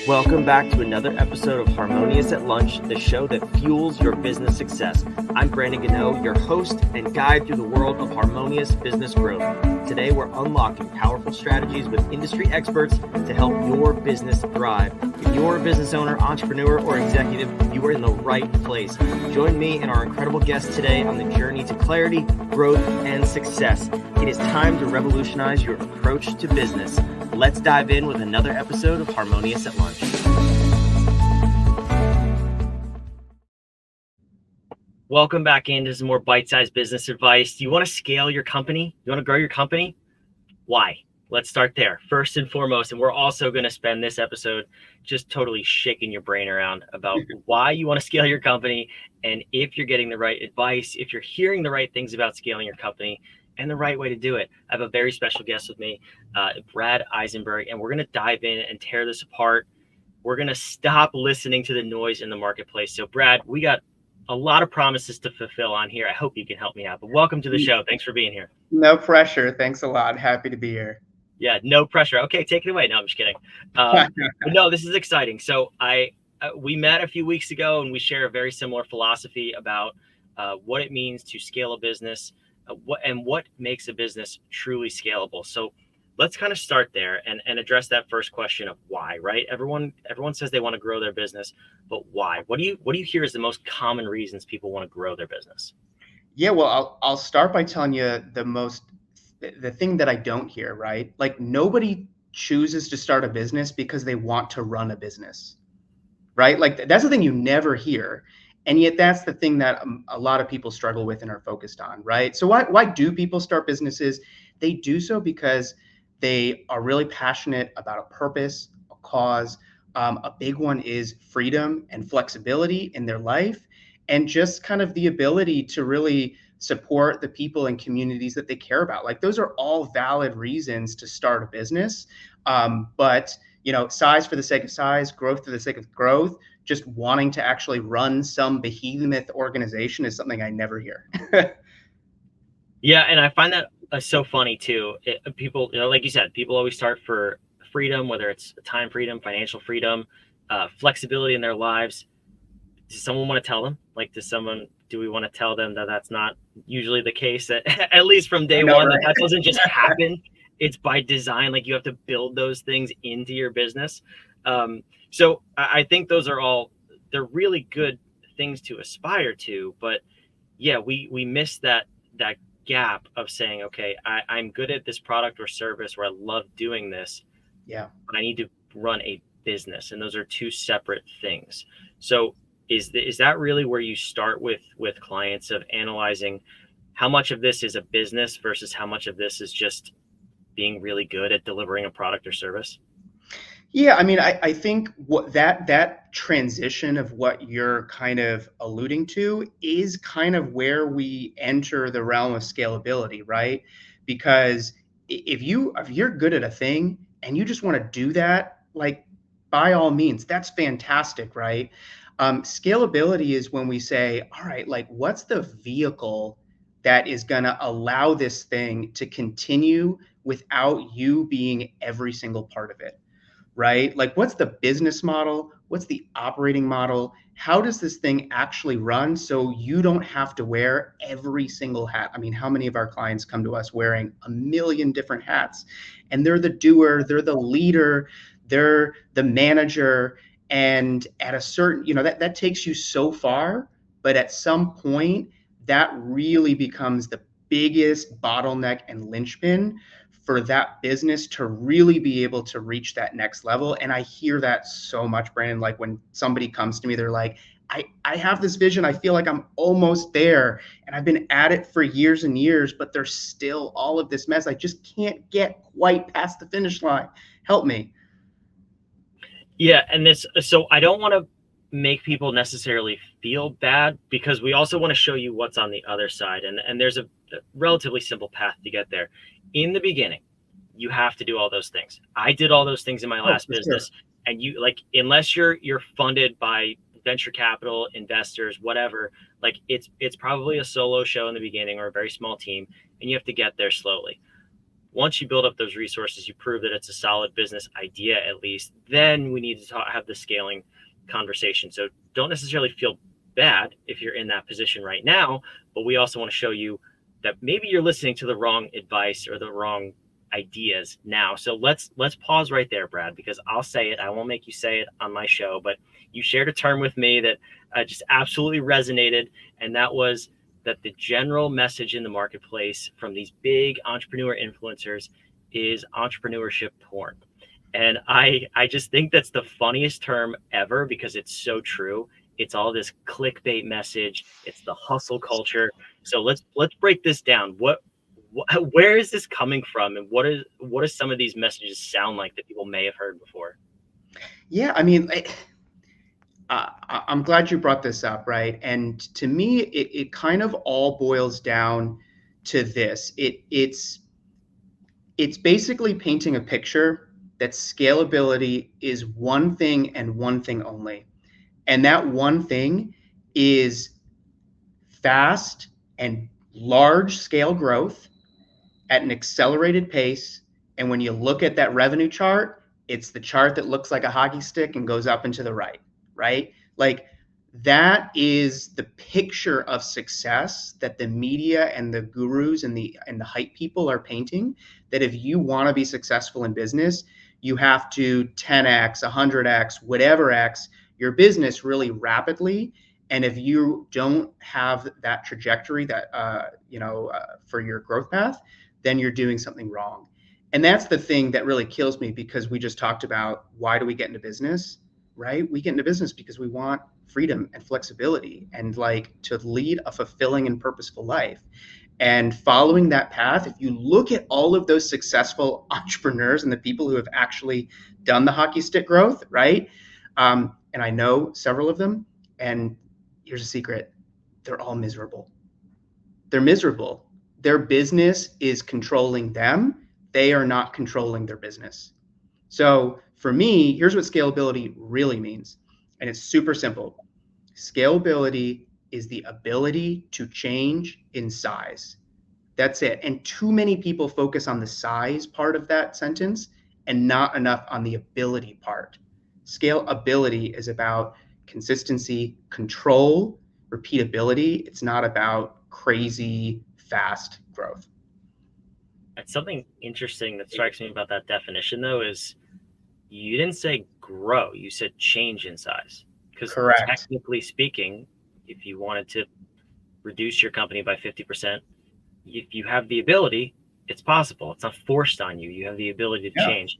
Welcome back to another episode of Harmonious at Lunch, the show that fuels your business success. I'm Brandon Gano, your host and guide through the world of harmonious business growth. Today, we're unlocking powerful strategies with industry experts to help your business thrive. If you're a business owner, entrepreneur, or executive, you are in the right place. Join me and our incredible guests today on the journey to clarity, growth, and success. It is time to revolutionize your approach to business. Let's dive in with another episode of Harmonious at Lunch. Welcome back into some more bite-sized business advice. Do you want to scale your company? You want to grow your company? Why? Let's start there. First and foremost, and we're also going to spend this episode just totally shaking your brain around about why you want to scale your company, and if you're getting the right advice, if you're hearing the right things about scaling your company, and the right way to do it. I have a very special guest with me, Brad Eisenberg, and we're going to dive in and tear this apart. We're going to stop listening to the noise in the marketplace. So, Brad, we got a lot of promises to fulfill on here. I hope you can help me out. But welcome to the show. Thanks for being here. No pressure. Thanks a lot. Happy to be here. Yeah, no pressure. Okay, take it away. No, I'm just kidding. But no, this is exciting. So we met a few weeks ago, and we share a very similar philosophy about what it means to scale a business. What makes a business truly scalable. So let's kind of start there and address that first question of why, right? Everyone says they want to grow their business, but why? What do you hear is the most common reasons people want to grow their business? Yeah, well, I'll start by telling you the thing that I don't hear, right? Like nobody chooses to start a business because they want to run a business, right? Like that's the thing you never hear. And yet that's the thing that a lot of people struggle with and are focused on, right? So why do people start businesses? They do so because they are really passionate about a purpose, a cause. A big one is freedom and flexibility in their life, and just kind of the ability to really support the people and communities that they care about. Like those are all valid reasons to start a business. But size for the sake of size, growth for the sake of growth, just wanting to actually run some behemoth organization is something I never hear. Yeah, and I find that so funny too. People, like you said, people always start for freedom, whether it's time freedom, financial freedom, flexibility in their lives. Does someone want to tell them? Do we want to tell them that that's not usually the case? At least from day one, right? that doesn't just happen. It's by design. Like you have to build those things into your business. So I think those are they're really good things to aspire to. But yeah, we miss that gap of saying, okay, I'm good at this product or service, or I love doing this. Yeah. But I need to run a business. And those are two separate things. So is that really where you start with clients, of analyzing how much of this is a business versus how much of this is just being really good at delivering a product or service? Yeah, I mean, I think what that transition of what you're kind of alluding to is kind of where we enter the realm of scalability, right? Because if you're good at a thing and you just want to do that, like by all means, that's fantastic, right? Scalability is when we say, all right, like what's the vehicle that is going to allow this thing to continue without you being every single part of it? Right? Like, what's the business model? What's the operating model? How does this thing actually run so you don't have to wear every single hat? I mean, how many of our clients come to us wearing a million different hats? And they're the doer, they're the leader, they're the manager. And at a certain, that takes you so far, but at some point, that really becomes the biggest bottleneck and linchpin for that business to really be able to reach that next level. And I hear that so much, Brandon. Like when somebody comes to me, they're like, I have this vision. I feel like I'm almost there and I've been at it for years and years, but there's still all of this mess. I just can't get quite past the finish line. Help me. Yeah. And so I don't want to make people necessarily feel bad, because we also want to show you what's on the other side. And there's a relatively simple path to get there. In the beginning, you have to do all those things. I did all those things in my last business. Sure. And you, like, unless you're funded by venture capital investors, whatever, like it's probably a solo show in the beginning or a very small team, and you have to get there slowly. Once you build up those resources, you prove that it's a solid business idea, at least, then we need to have the scaling conversation. So don't necessarily feel bad if you're in that position right now, but we also want to show you that maybe you're listening to the wrong advice or the wrong ideas now. So let's pause right there, Brad, because I'll say it. I won't make you say it on my show, but you shared a term with me that just absolutely resonated, and that was that the general message in the marketplace from these big entrepreneur influencers is entrepreneurship porn. And I just think that's the funniest term ever because it's so true. It's all this clickbait message. It's the hustle culture. So let's break this down. Where is this coming from, and what does some of these messages sound like that people may have heard before? Yeah, I mean, I'm glad you brought this up, right? And to me, it kind of all boils down to this. It's basically painting a picture that scalability is one thing and one thing only. And that one thing is fast and large scale growth at an accelerated pace. And when you look at that revenue chart, it's the chart that looks like a hockey stick and goes up and to the right, right? Like that is the picture of success that the media and the gurus and the hype people are painting. That if you want to be successful in business, you have to 10x, 100x, whatever x your business really rapidly. And if you don't have that trajectory that for your growth path, then you're doing something wrong. And that's the thing that really kills me, because we just talked about why do we get into business, right? We get into business because we want freedom and flexibility and like to lead a fulfilling and purposeful life. And following that path, if you look at all of those successful entrepreneurs and the people who have actually done the hockey stick growth, right? And I know several of them, and here's a secret: they're all miserable. They're miserable. Their business is controlling them. They are not controlling their business. So for me, here's what scalability really means. And it's super simple. Scalability is the ability to change in size. That's it. And too many people focus on the size part of that sentence and not enough on the ability part. Scalability is about consistency, control, repeatability. It's not about crazy fast growth. And something interesting that strikes me about that definition, though, is you didn't say grow, you said change in size. Because Correct. technically speaking, if you wanted to reduce your company by 50%, if you have the ability, it's possible. It's not forced on you. You have the ability to Yeah. change.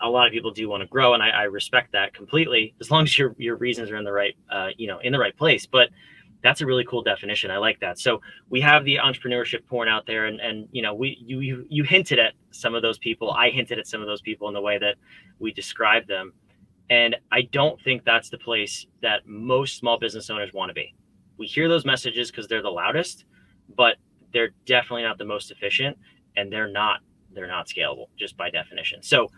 A lot of people do want to grow, and I respect that completely, as long as your reasons are in the right in the right place. But that's a really cool definition. I like that. So we have the entrepreneurship porn out there, and you hinted at some of those people. I hinted at some of those people in the way that we described them, and I don't think that's the place that most small business owners want to be. We hear those messages because they're the loudest, but they're definitely not the most efficient, and they're not scalable just by definition. So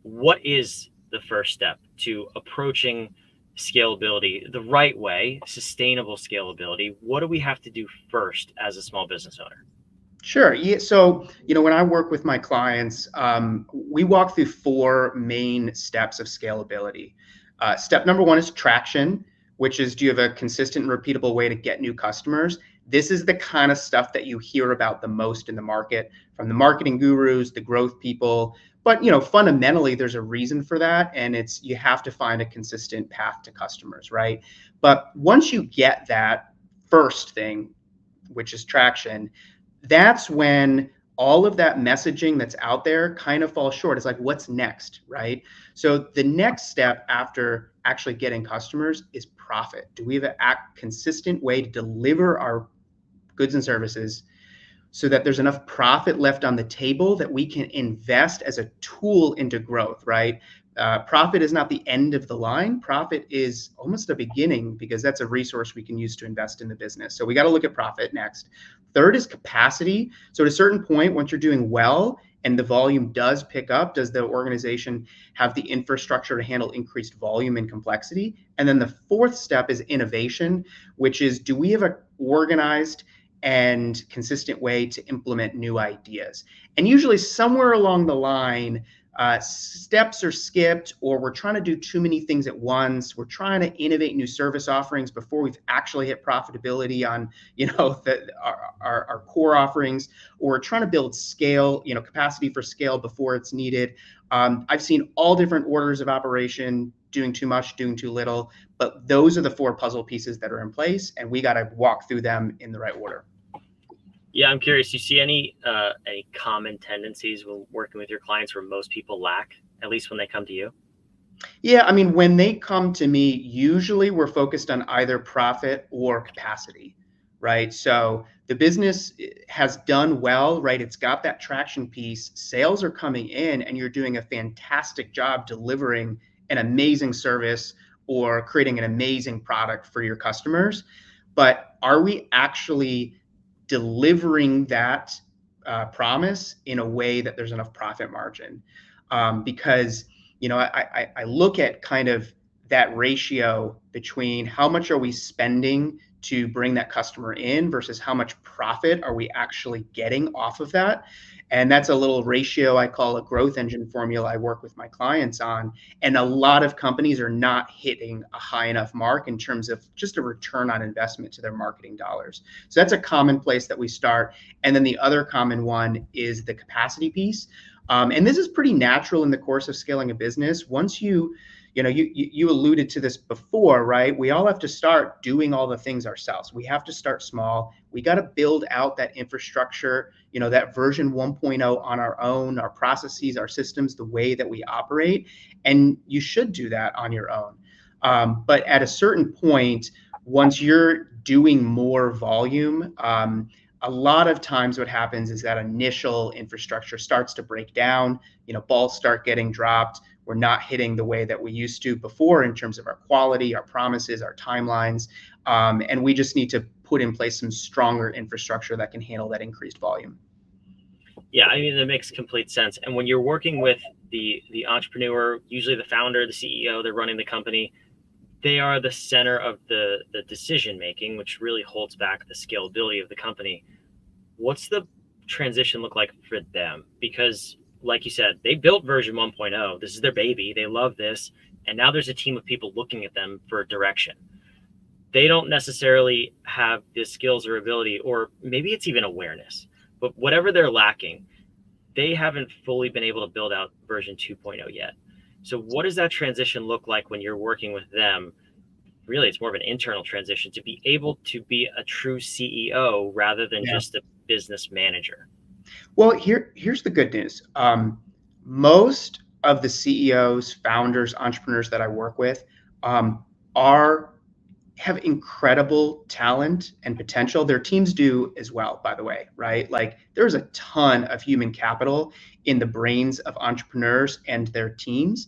what is the first step to approaching scalability the right way, sustainable scalability? What do we have to do first as a small business owner? Sure. Yeah. So, when I work with my clients, we walk through four main steps of scalability. Step number one is traction, which is, do you have a consistent and repeatable way to get new customers? This is the kind of stuff that you hear about the most in the market from the marketing gurus, the growth people. But, fundamentally, there's a reason for that. And it's you have to find a consistent path to customers, right? But once you get that first thing, which is traction, that's when all of that messaging that's out there kind of falls short. It's like, what's next, right? So the next step after actually getting customers is profit. Do we have a consistent way to deliver our goods and services so that there's enough profit left on the table that we can invest as a tool into growth, right? Profit is not the end of the line. Profit is almost a beginning, because that's a resource we can use to invest in the business. So we got to look at profit next. Third is capacity. So at a certain point, once you're doing well and the volume does pick up, does the organization have the infrastructure to handle increased volume and complexity? And then the fourth step is innovation, which is, do we have a organized and consistent way to implement new ideas. And usually somewhere along the line, steps are skipped, or we're trying to do too many things at once. We're trying to innovate new service offerings before we've actually hit profitability on, our core offerings, or we're trying to build scale, capacity for scale before it's needed. I've seen all different orders of operation, doing too much, doing too little, but those are the 4 puzzle pieces that are in place, and we got to walk through them in the right order. Yeah, I'm curious. You see any common tendencies when working with your clients where most people lack, at least when they come to you? Yeah, I mean, when they come to me, usually we're focused on either profit or capacity, right? So the business has done well, right? It's got that traction piece. Sales are coming in, and you're doing a fantastic job delivering an amazing service or creating an amazing product for your customers. But are we actually delivering that promise in a way that there's enough profit margin? Because I look at kind of that ratio between how much are we spending to bring that customer in versus how much profit are we actually getting off of that. And that's a little ratio I call a growth engine formula I work with my clients on. And a lot of companies are not hitting a high enough mark in terms of just a return on investment to their marketing dollars. So that's a common place that we start. And then the other common one is the capacity piece. And this is pretty natural in the course of scaling a business. Once you alluded to this before, right? We all have to start doing all the things ourselves. We have to start small. We got to build out that infrastructure, that version 1.0 on our own, our processes, our systems, the way that we operate. And you should do that on your own. But at a certain point, once you're doing more volume, a lot of times what happens is that initial infrastructure starts to break down, balls start getting dropped. We're not hitting the way that we used to before in terms of our quality, our promises, our timelines. And we just need to put in place some stronger infrastructure that can handle that increased volume. Yeah, I mean, that makes complete sense. And when you're working with the entrepreneur, usually the founder, the CEO, they're running the company, they are the center of the decision making, which really holds back the scalability of the company. What's the transition look like for them? Because like you said, they built version 1.0. This is their baby. They love this. And now there's a team of people looking at them for direction. They don't necessarily have the skills or ability, or maybe it's even awareness, but whatever they're lacking, they haven't fully been able to build out version 2.0 yet. So what does that transition look like when you're working with them? Really, it's more of an internal transition to be able to be a true CEO rather than just a business manager. Well, here's the good news. Most of the CEOs, founders, entrepreneurs that I work with are have incredible talent and potential. Their teams do as well, by the way, right? Like there's a ton of human capital in the brains of entrepreneurs and their teams.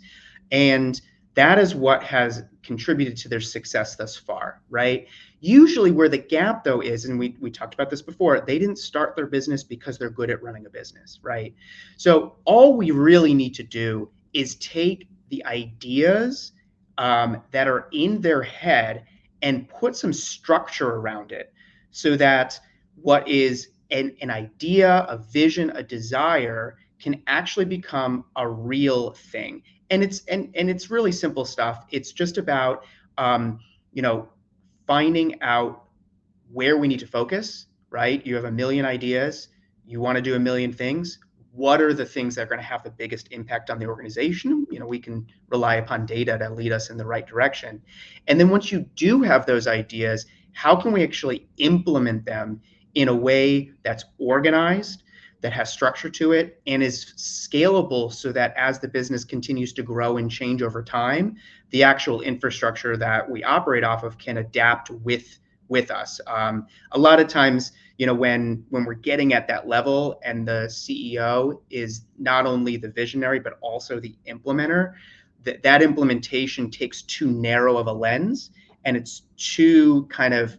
And that is what has contributed to their success thus far, right? Usually where the gap though is, and we talked about this before, they didn't start their business because they're good at running a business, right? So all we really need to do is take the ideas that are in their head and put some structure around it so that what is an idea, a vision, a desire can actually become a real thing. And it's really simple stuff. It's just about finding out where we need to focus, right? You have a million ideas, you want to do a million things. What are the things that are going to have the biggest impact on the organization? We can rely upon data to lead us in the right direction. And then once you do have those ideas, how can we actually implement them in a way that's organized, that has structure to it, and is scalable so that as the business continues to grow and change over time, the actual infrastructure that we operate off of can adapt with us. A lot of times, when we're getting at that level and the CEO is not only the visionary, but also the implementer, that implementation takes too narrow of a lens, and it's too kind of,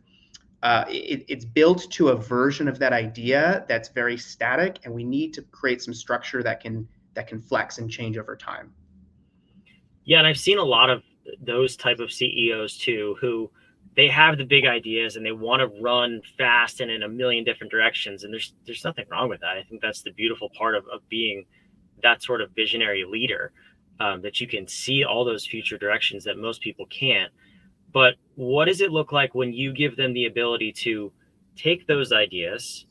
it's built to a version of that idea that's very static, and we need to create some structure that can flex and change over time. Yeah, and I've seen a lot of those type of CEOs too, who they have the big ideas and they want to run fast and in a million different directions. And there's nothing wrong with that. I think that's the beautiful part of being that sort of visionary leader, that you can see all those future directions that most people can't. But what does it look like when you give them the ability to take those ideas,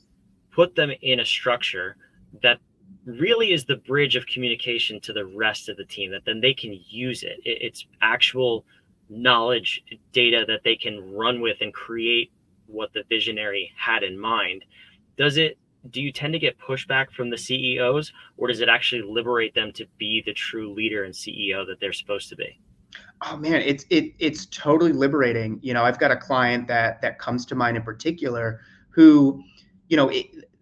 put them in a structure that really is the bridge of communication to the rest of the team, that then they can use it. It's actual knowledge, data that they can run with and create what the visionary had in mind. Do you tend to get pushback from the CEOs, or does it actually liberate them to be the true leader and CEO that they're supposed to be? Oh man, it's totally liberating. I've got a client that comes to mind in particular who,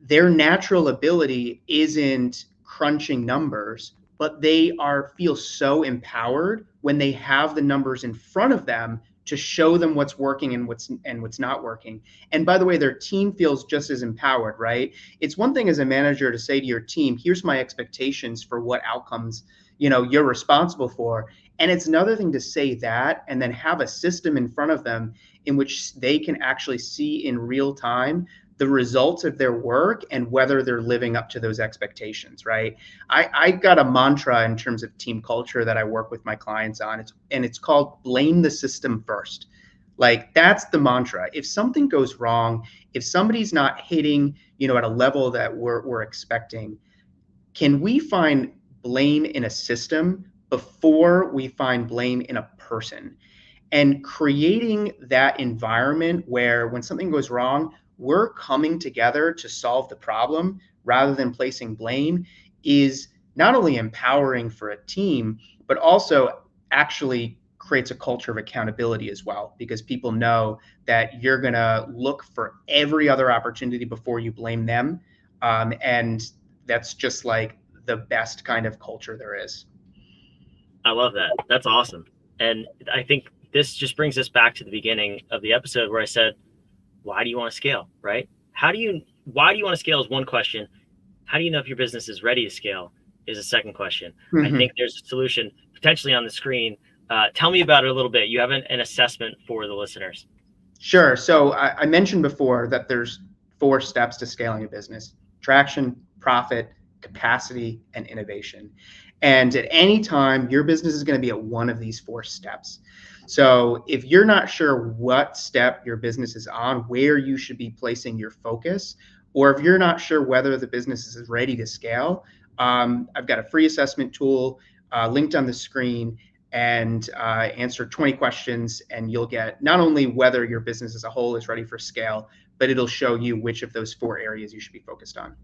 their natural ability isn't crunching numbers, but they feel so empowered when they have the numbers in front of them to show them what's working and what's not working. And by the way, their team feels just as empowered, right? It's one thing as a manager to say to your team, "Here's my expectations for what outcomes, you're responsible for." And it's another thing to say that and then have a system in front of them in which they can actually see in real time the results of their work and whether they're living up to those expectations, right? I got a mantra in terms of team culture that I work with my clients on. It's called blame the system first. Like that's the mantra. If something goes wrong, if somebody's not hitting, at a level that we're expecting, can we find blame in a system before we find blame in a person? And creating that environment where when something goes wrong, we're coming together to solve the problem rather than placing blame is not only empowering for a team, but also actually creates a culture of accountability as well, because people know that you're going to look for every other opportunity before you blame them. And that's just like the best kind of culture there is. I love that. That's awesome. And I think this just brings us back to the beginning of the episode where I said, why do you want to scale, right? Why do you want to scale is one question. How do you know if your business is ready to scale is a second question. I Mm-hmm. think there's a solution potentially on the screen. Tell me about it a little bit. You have an assessment for the listeners. Sure. So I mentioned before that there's 4 steps to scaling a business: traction, profit, capacity, and innovation. And at any time, your business is going to be at one of these 4 steps. So if you're not sure what step your business is on, where you should be placing your focus, or if you're not sure whether the business is ready to scale, I've got a free assessment tool linked on the screen, and answer 20 questions, and you'll get not only whether your business as a whole is ready for scale, but it'll show you which of those 4 areas you should be focused on.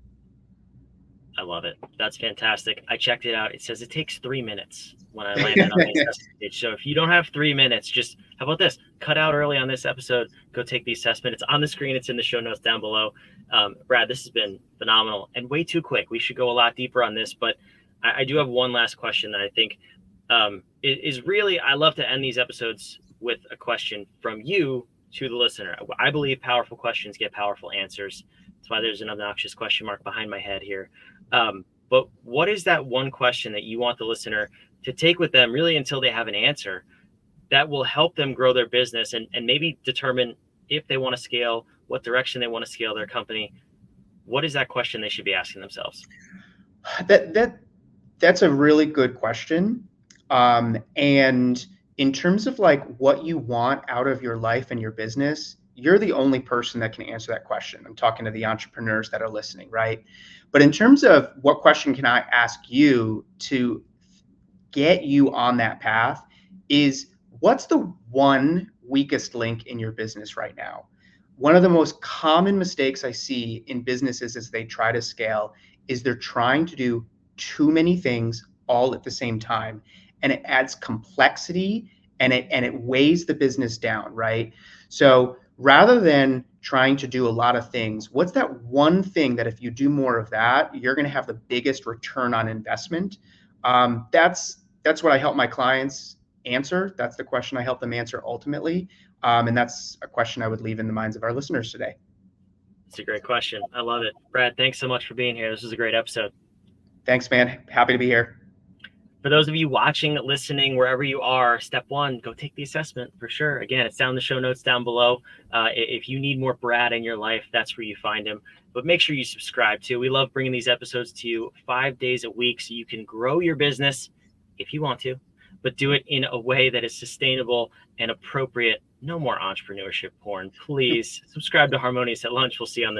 I love it. That's fantastic. I checked it out. It says it takes 3 minutes when I landed on the assessment page. So if you don't have 3 minutes, just how about this? Cut out early on this episode. Go take the assessment. It's on the screen. It's in the show notes down below. Brad, this has been phenomenal and way too quick. We should go a lot deeper on this, but I do have one last question that I think is really, I love to end these episodes with a question from you to the listener. I believe powerful questions get powerful answers. That's why there's an obnoxious question mark behind my head here. But what is that one question that you want the listener to take with them really until they have an answer that will help them grow their business and maybe determine if they want to scale, what direction they want to scale their company? What is that question they should be asking themselves? That's a really good question. And in terms of like what you want out of your life and your business, you're the only person that can answer that question. I'm talking to the entrepreneurs that are listening, right? But in terms of what question can I ask you to get you on that path is, what's the one weakest link in your business right now? One of the most common mistakes I see in businesses as they try to scale is they're trying to do too many things all at the same time, and it adds complexity, and it weighs the business down, right? So rather than trying to do a lot of things, what's that one thing that if you do more of that, you're going to have the biggest return on investment? That's what I help my clients answer. That's the question I help them answer ultimately. And that's a question I would leave in the minds of our listeners today. It's a great question. I love it. Brad, thanks so much for being here. This was a great episode. Thanks, man. Happy to be here. For those of you watching, listening, wherever you are, step one, go take the assessment for sure. Again, it's down in the show notes down below. If you need more Brad in your life, that's where you find him. But make sure you subscribe too. We love bringing these episodes to you 5 days a week so you can grow your business if you want to, but do it in a way that is sustainable and appropriate. No more entrepreneurship porn. Please subscribe to Harmonious at Lunch. We'll see you on the